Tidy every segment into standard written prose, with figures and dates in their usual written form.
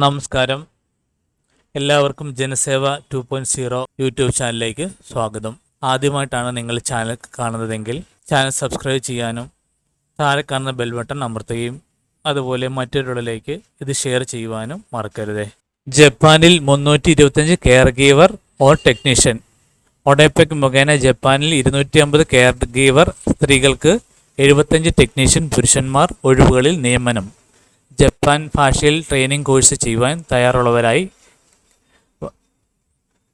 നമസ്കാരം. എല്ലാവർക്കും ജനസേവ 2.0 യൂട്യൂബ് ചാനലിലേക്ക് സ്വാഗതം. ആദ്യമായിട്ടാണ് നിങ്ങൾ ചാനൽ കാണുന്നതെങ്കിൽ ചാനൽ സബ്സ്ക്രൈബ് ചെയ്യാനും താഴെ കാണുന്ന ബെൽ ബട്ടൺ അമർത്തുകയും അതുപോലെ മറ്റൊരാളിലേക്ക് ഇത് ഷെയർ ചെയ്യുവാനും മറക്കരുതേ. ജപ്പാനിൽ 325 care giver or technician. ODEPEC മുഖേന ജപ്പാനിൽ 250 കെയർ ഗീവർ സ്ത്രീകൾക്ക്, 75 ടെക്നീഷ്യൻ പുരുഷന്മാർ ഒഴിവുകളിൽ നിയമനം. ജപ്പാൻ ഭാഷയിൽ ട്രെയിനിങ് കോഴ്സ് ചെയ്യുവാൻ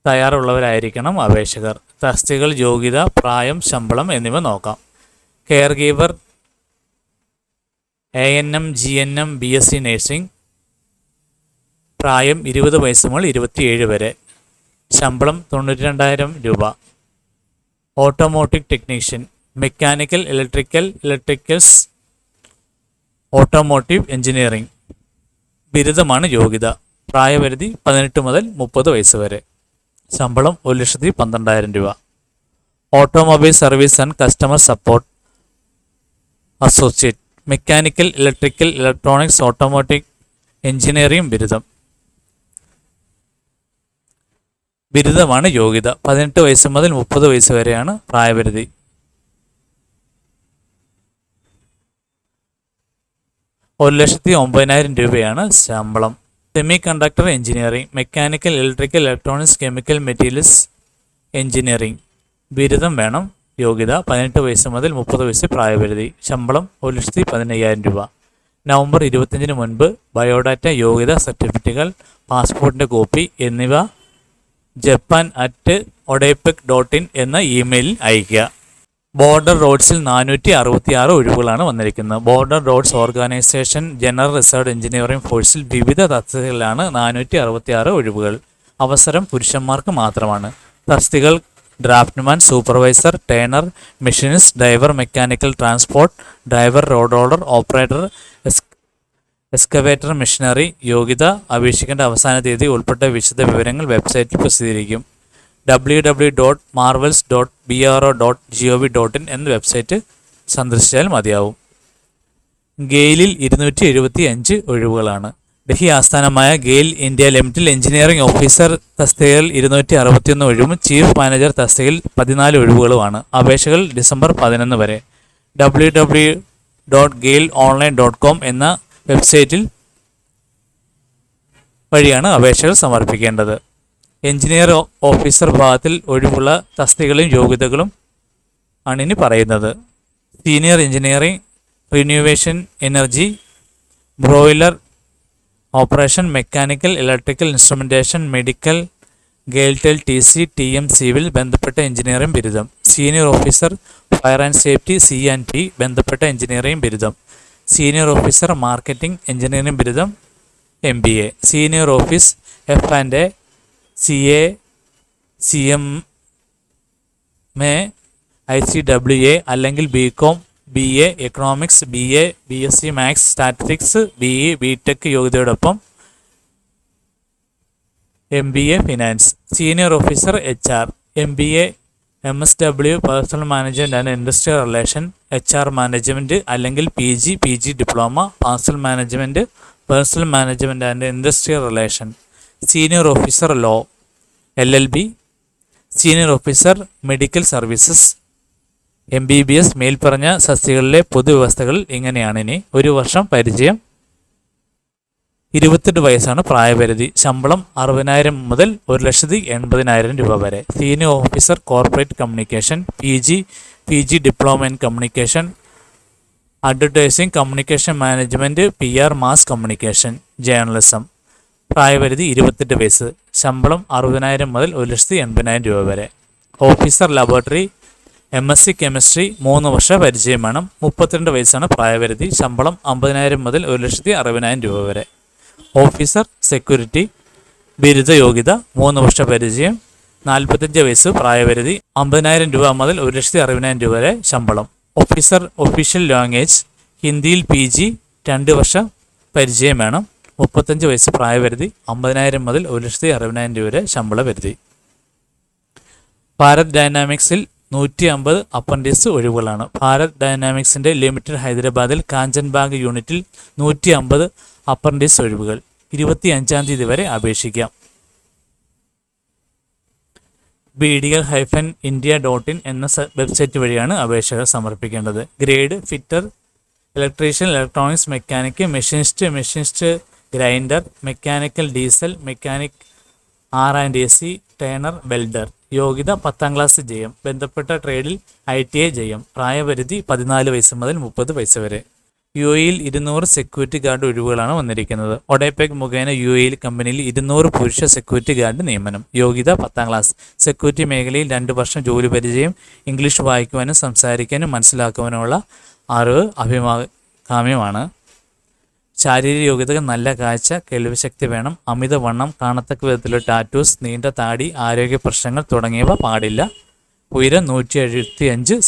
തയ്യാറുള്ളവരായിരിക്കണം അപേക്ഷകർ. തസ്തികകൾ, യോഗ്യത, പ്രായം, ശമ്പളം എന്നിവ നോക്കാം. Care giver ANM, GNM, BSc nursing. പ്രായം 20 വയസ്സ് മുതൽ 27 വരെ. ശമ്പളം 92,000 രൂപ. Automotive technician, mechanical, electricals, automotive engineering. ബിരുദമാണ് യോഗ്യത. പ്രായപരിധി 18 മുതൽ 30 വയസ്സ് വരെ. ശമ്പളം 1,12,000 രൂപ. Automobile service and customer support associate, mechanical, electronics, automotive engineering ബിരുദമാണ് യോഗ്യത. 18 വയസ്സ് മുതൽ 30 വയസ്സ് വരെയാണ് പ്രായപരിധി. 1,09,000 രൂപയാണ് ശമ്പളം. Semi conductor engineering, mechanical, electronics, chemical materials engineering. ബിരുദം വേണം. യോഗ്യത 18 വയസ്സ് മുതൽ 30 വയസ്സ് പ്രായപരിധി. ശമ്പളം 1,15,000 രൂപ. നവംബർ 25 മുൻപ് ബയോഡാറ്റ, യോഗ്യത, സർട്ടിഫിക്കറ്റുകൾ, പാസ്പോർട്ടിൻ്റെ കോപ്പി എന്നിവ japan@odepec.in എന്ന ഇമെയിലിൽ അയയ്ക്കുക. ബോർഡർ റോഡ്സിൽ 466 ഒഴിവുകളാണ് വന്നിരിക്കുന്നത്. Border roads organisation general research engineering ഫോഴ്സിൽ വിവിധ തസ്തികകളിലാണ് 466 ഒഴിവുകൾ. അവസരം പുരുഷന്മാർക്ക് മാത്രമാണ്. തസ്തികൾ draughtsman, supervisor, turner, machinist, driver, mechanical transport driver, road roller operator, excavator, machinery. യോഗ്യത, അപേക്ഷിക്കേണ്ട അവസാന തീയതി ഉൾപ്പെട്ട വിശദ വിവരങ്ങൾ വെബ്സൈറ്റിൽ പ്രസിദ്ധീകരിക്കും. www.marvels.bro.gov.in എന്ന വെബ്സൈറ്റ് സന്ദർശിച്ചാൽ മതിയാവും. ഗെയിലിൽ 275 ഒഴിവുകളാണ്. ഡൽഹി ആസ്ഥാനമായ GAIL India limited engineering officer തസ്തികയിൽ 261 ഒഴിവും ചീഫ് മാനേജർ തസ്തികയിൽ 14 ഒഴിവുകളുമാണ്. അപേക്ഷകൾ ഡിസംബർ 11 വരെ. www.gailonline.com എന്ന വെബ്സൈറ്റിൽ വഴിയാണ് അപേക്ഷകൾ സമർപ്പിക്കേണ്ടത്. എഞ്ചിനീയർ ഓഫീസർ വിഭാഗത്തിൽ ഒഴിവുള്ള തസ്തികകളും യോഗ്യതകളും ആണ് ഇനി പറയുന്നത്. Senior engineering, renovation energy, broiler operation, mechanical, electrical instrumentation, medical, ഗെയിൽടെൽ, TC, TM സിവിൽ ബന്ധപ്പെട്ട എഞ്ചിനീയറിംഗ് ബിരുദം. Senior officer fire and safety, C&P ബന്ധപ്പെട്ട എഞ്ചിനീയറിംഗ് ബിരുദം. സീനിയർ ഓഫീസർ മാർക്കറ്റിംഗ് എഞ്ചിനീയറിംഗ് ബിരുദം, MBA. Senior office F&A, CA, CMA, ICWA അല്ലെങ്കിൽ BCom, BA economics, BA, BSc maths, statistics, BE, BTech യോഗ്യതയോടൊപ്പം MBA finance. Senior officer HR, MBA, MSW personnel management and industrial relation, HR management അല്ലെങ്കിൽ PG diploma, personal management and industrial relation. Senior officer law, LLB. Senior officer medical services, MBBS. മേൽപ്പറഞ്ഞ തസ്തികകളിലെ പൊതുവ്യവസ്ഥകൾ ഇങ്ങനെയാണ്. ഇനി 1 വർഷം പരിചയം, 28 വയസ്സാണ് പ്രായപരിധി. ശമ്പളം 60,000 മുതൽ 1,80,000 രൂപ വരെ. Senior officer corporate communication, PG diploma in communication, advertising, communication management, PR mass communication, journalism. പ്രായപരിധി 28 വയസ്സ്. ശമ്പളം 60,000 മുതൽ 1,80,000 രൂപ വരെ. ഓഫീസർ ലബോറട്ടറി, MSc കെമിസ്ട്രി, 3 വർഷ പരിചയം വേണം. 32 വയസ്സാണ് പ്രായപരിധി. ശമ്പളം 50,000 മുതൽ 1,60,000 രൂപ വരെ. ഓഫീസർ സെക്യൂരിറ്റി, ബിരുദ യോഗ്യത, 3 വർഷ പരിചയം, 45 വയസ്സ് പ്രായപരിധി. 50,000 രൂപ മുതൽ 1,60,000 രൂപ വരെ ശമ്പളം. ഓഫീസർ ഒഫീഷ്യൽ ലാംഗ്വേജ് ഹിന്ദിയിൽ PG, 2 വർഷ പരിചയം വേണം. 35 വയസ്സ് പ്രായപരിധി. 50,000 മുതൽ 1,60,000 രൂപ വരെ ശമ്പള പരിധി. ഭാരത് ഡൈനാമിക്സിൽ 150 അപ്രൻറ്റീസ് ഒഴിവുകളാണ്. ഭാരത് ഡൈനാമിക്സിൻ്റെ ലിമിറ്റഡ് ഹൈദരാബാദിൽ കാഞ്ചൻബാഗ് യൂണിറ്റിൽ 150 അപ്രൻറ്റീസ് ഒഴിവുകൾ. 25 വരെ അപേക്ഷിക്കാം. bdl-india.in എന്ന വെബ്സൈറ്റ് വഴിയാണ് അപേക്ഷകൾ സമർപ്പിക്കേണ്ടത്. Grade fitter, electrician, electronics mechanic, machinist grinder, mechanical diesel, mechanic R&AC, turner, welder. യോഗ്യത 10ാം ക്ലാസ് ജയം. ബന്ധപ്പെട്ട ട്രേഡിൽ ITI ജയം. പ്രായപരിധി 14 വയസ്സ് മുതൽ 30 വയസ്സ് വരെ. UAE-യിൽ 200 സെക്യൂരിറ്റി ഗാർഡ് ഒഴിവുകളാണ് വന്നിരിക്കുന്നത്. ഒഡേപെക് മുഖേന UAE കമ്പനിയിൽ 200 പുരുഷ സെക്യൂരിറ്റി ഗാർഡ് നിയമനം. യോഗ്യത 10ാം ക്ലാസ്. സെക്യൂരിറ്റി മേഖലയിൽ 2 വർഷം ജോലി പരിചയം. ഇംഗ്ലീഷ് വായിക്കുവാനും സംസാരിക്കാനും മനസ്സിലാക്കുവാനുമുള്ള അറിവ് അഭികാമ്യമാണ്. ശാരീരിക യോഗ്യതകൾ നല്ല കാഴ്ച, കേൾവിശക്തി വേണം. അമിതവണ്ണം, കാണത്തക്ക വിധത്തിലുള്ള ടാറ്റൂസ്, നീണ്ട താടി, ആരോഗ്യ പ്രശ്നങ്ങൾ തുടങ്ങിയവ പാടില്ല. ഉയരം 175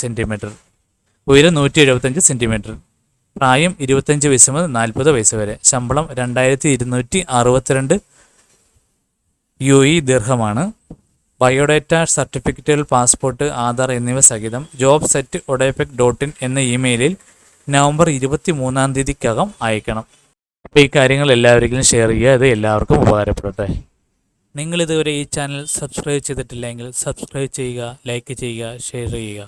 സെൻറ്റിമീറ്റർ. പ്രായം 25 വയസ്സ് മുതൽ 40 വയസ്സ് വരെ. ശമ്പളം 2262 UAE ദിർഹമാണ്. ബയോഡേറ്റ, സർട്ടിഫിക്കറ്റുകൾ, പാസ്പോർട്ട്, ആധാർ എന്നിവ സഹിതം jobs@odepec.in എന്ന ഇമെയിലിൽ നവംബർ 23-ാം തീയതിക്കകം അയക്കണം. അപ്പോൾ ഈ കാര്യങ്ങൾ എല്ലാവരിലും ഷെയർ ചെയ്യുക. ഇത് എല്ലാവർക്കും ഉപകാരപ്പെടട്ടെ. നിങ്ങളിതുവരെ ഈ ചാനൽ സബ്സ്ക്രൈബ് ചെയ്തിട്ടില്ലെങ്കിൽ സബ്സ്ക്രൈബ് ചെയ്യുക, ലൈക്ക് ചെയ്യുക, ഷെയർ ചെയ്യുക.